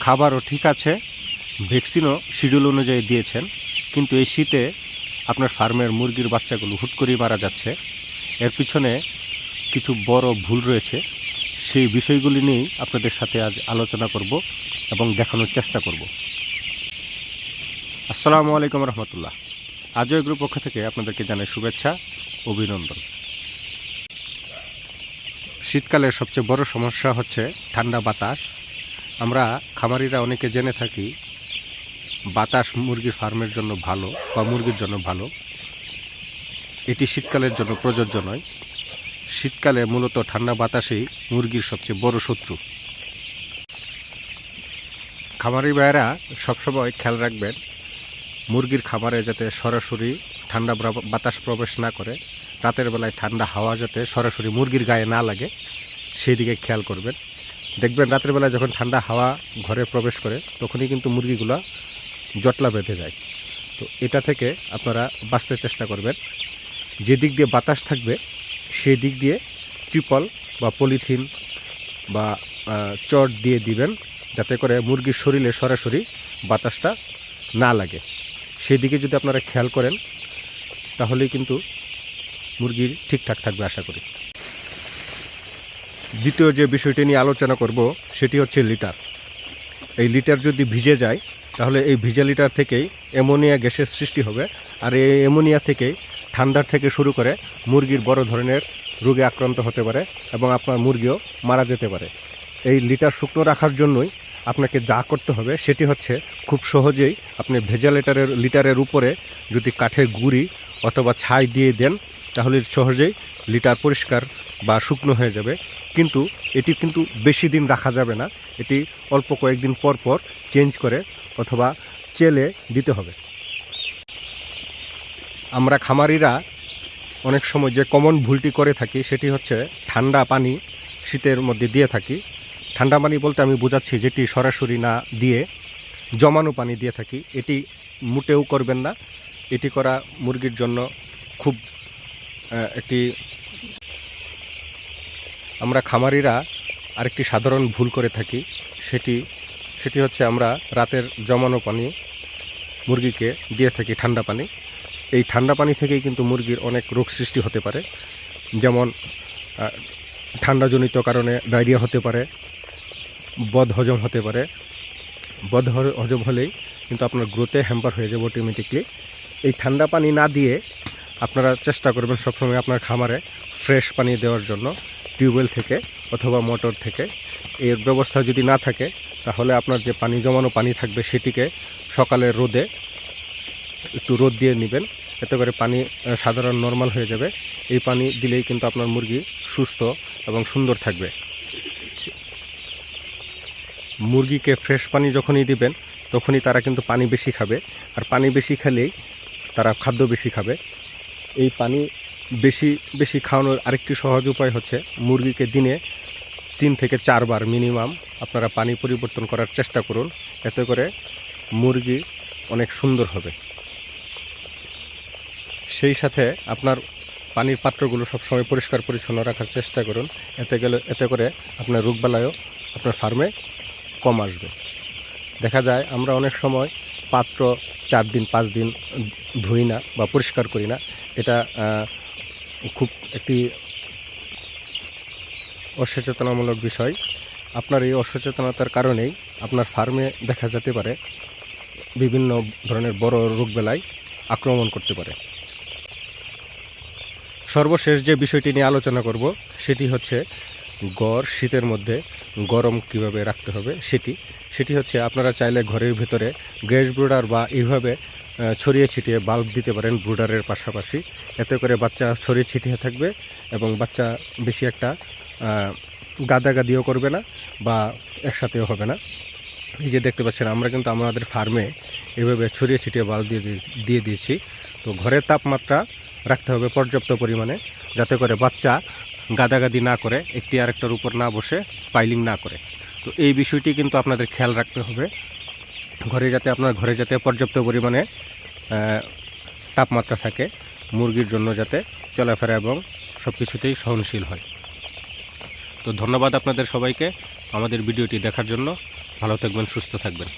খাবারও ঠিক আছে, ভ্যাকসিনও শিডিউল অনুযায়ী দিয়েছেন, কিন্তু এই শীতে আপনার ফার্মের মুরগির বাচ্চাগুলো হুট করেই মারা যাচ্ছে। এর পিছনে কিছু বড় ভুল রয়েছে। সেই বিষয়গুলি নিয়েই আপনাদের সাথে আজ আলোচনা করব এবং দেখানোর চেষ্টা করব। আসসালামু আলাইকুম রহমতুল্লাহ। আজও এগ্রো পক্ষ থেকে আপনাদেরকে জানাই শুভেচ্ছা, অভিনন্দন। শীতকালের সবচেয়ে বড় সমস্যা হচ্ছে ঠান্ডা বাতাস। আমরা খামারিরা অনেকে জেনে থাকি বাতাস মুরগির ফার্মের জন্য ভালো বা মুরগির জন্য ভালো। এটি শীতকালের জন্য প্রযোজ্য নয়। শীতকালে মূলত ঠান্ডা বাতাসেই মুরগির সবচেয়ে বড় শত্রু। খামারি ভাইয়েরা সবসময় খেয়াল রাখবেন মুরগির খামারে যাতে সরাসরি ঠান্ডা বাতাস প্রবেশ না করে, রাতের বেলায় ঠান্ডা হাওয়া যাতে সরাসরি মুরগির গায়ে না লাগে সেই দিকে খেয়াল করবেন। দেখবেন রাতের বেলায় যখন ঠান্ডা হাওয়া ঘরে প্রবেশ করে তখনই কিন্তু মুরগিগুলো জটলা বেঁধে যায়। তো এটা থেকে আপনারা বাঁচতে চেষ্টা করবেন। যে দিক দিয়ে বাতাস থাকবে সেই দিক দিয়ে ত্রিপল বা পলিথিন বা চট দিয়ে দিবেন, যাতে করে মুরগির শরীরে সরাসরি বাতাসটা না লাগে। সেই দিকে যদি আপনারা খেয়াল করেন তাহলেই কিন্তু মুরগির ঠিকঠাক থাকবে আশা করি। দ্বিতীয় যে বিষয়টি নিয়ে আলোচনা করব সেটি হচ্ছে লিটার। এই লিটার যদি ভিজে যায় তাহলে এই ভিজা লিটার থেকেই অ্যামোনিয়া গ্যাসের সৃষ্টি হবে, আর এই অ্যামোনিয়া থেকেই ঠান্ডার থেকে শুরু করে মুরগির বড় ধরনের রোগে আক্রান্ত হতে পারে এবং আপনার মুরগিও মারা যেতে পারে। এই লিটার শুকনো রাখার জন্যই আপনাকে যা করতে হবে সেটি হচ্ছে খুব সহজেই আপনি ভেজা লিটারের উপরে যদি কাঠের গুঁড়ি অথবা ছাই দিয়ে দেন তাহলে সহজেই লিটার পরিষ্কার বা শুকনো হয়ে যাবে। কিন্তু এটি কিন্তু বেশি দিন রাখা যাবে না, এটি অল্প কয়েকদিন পর পর চেঞ্জ করে অথবা চেলে দিতে হবে। আমরা খামারিরা অনেক সময় যে কমন ভুলটি করে থাকি সেটি হচ্ছে ঠান্ডা পানি শীতের মধ্যে দিয়ে থাকি। ঠান্ডা পানি বলতে আমি বোঝাচ্ছি যেটি সরাসরি না দিয়ে জমানো পানি দিয়ে থাকি। এটি মোটেও করবেন না। এটি করা মুরগির জন্য খুব একটি আমরা খামারিরা আরেকটি সাধারণ ভুল করে থাকি, সেটি হচ্ছে আমরা রাতের জমানো পানি মুরগিকে দিয়ে থাকি ঠান্ডা পানি। এই ঠান্ডা পানি থেকেই কিন্তু মুরগির অনেক রোগ সৃষ্টি হতে পারে, যেমন ঠান্ডাজনিত কারণে ডায়রিয়া হতে পারে, বদহজম হতে পারে। বদহজম হলেই কিন্তু আপনার গ্রোথে হ্যাম্পার হয়ে যাবে অটোমেটিকলি। এই ঠান্ডা পানি না দিয়ে আপনারা চেষ্টা করবেন সবসময় আপনার খামারে ফ্রেশ পানি দেওয়ার জন্য, টিউবওয়েল থেকে অথবা মোটর থেকে। এর ব্যবস্থা যদি না থাকে তাহলে আপনার যে পানি জমানো পানি থাকবে সেটিকে সকালের রোদে একটু রোদ দিয়ে নেবেন, এতে করে পানি সাধারণ নর্মাল হয়ে যাবে। এই পানি দিলেই কিন্তু আপনার মুরগি সুস্থ এবং সুন্দর থাকবে। মুরগিকে ফ্রেশ পানি যখনই দিবেন তখনই তারা কিন্তু পানি বেশি খাবে, আর পানি বেশি খেলেই তারা খাদ্য বেশি খাবে। এই পানি বেশি খাওয়ানোর আরেকটি সহজ উপায় হচ্ছে মুরগিকে দিনে 3 থেকে 4 বার মিনিমাম আপনারা পানি পরিবর্তন করার চেষ্টা করুন, এতে করে মুরগি অনেক সুন্দর হবে। সেই সাথে আপনার পানির পাত্রগুলো সবসময় পরিষ্কার পরিচ্ছন্ন রাখার চেষ্টা করুন, এতে করে আপনার রোগবালাইও আপনার ফার্মে কম আসবে। দেখা যায় আমরা অনেক সময় পাত্র 4 দিন 5 দিন ধুই না বা পরিষ্কার করি না। এটা খুব একটি অসচেতনামূলক বিষয়। আপনার এই অসচেতনতার কারণেই আপনার ফার্মে দেখা যেতে পারে বিভিন্ন ধরনের বড় রোগবালাই আক্রমণ করতে পারে। সর্বশেষ যে বিষয়টি নিয়ে আলোচনা করব সেটি হচ্ছে গড় শীতের মধ্যে গরম কিভাবে রাখতে হবে সেটি হচ্ছে আপনারা চাইলে ঘরের ভিতরে গ্যাস ব্রুডার বা এইভাবে ছড়িয়ে ছিটিয়ে বাল্ব দিতে পারেন ব্রুডারের পাশাপাশি, এতে করে বাচ্চা ছড়িয়ে ছিটিয়ে থাকবে এবং বাচ্চা বেশি একটা গাদাগাদিও করবে না বা একসাথেও হবে না। এই যে দেখতে পাচ্ছেন আমরা কিন্তু আমাদের ফার্মে এভাবে ছড়িয়ে ছিটিয়ে বাল্ব দিয়ে দিয়েছি। তো ঘরের তাপমাত্রা রাখতে হবে পর্যাপ্ত পরিমাণে, যাতে করে বাচ্চা গাদাগাদি না করে, একটি আরেকটার উপর না বসে পাইলিং না করে। তো এই বিষয়টি কিন্তু আপনাদের খেয়াল রাখতে হবে, আপনার ঘরে যাতে পর্যাপ্ত পরিমাণে তাপমাত্রা থাকে, মুরগির জন্য যাতে চলাফেরা এবং সব কিছুতেই সহনশীল হয়। তো ধন্যবাদ আপনাদের সবাইকে। আমাদের ভিডিওটি দেখার জন্য। ভালো থাকবেন, সুস্থ থাকবেন।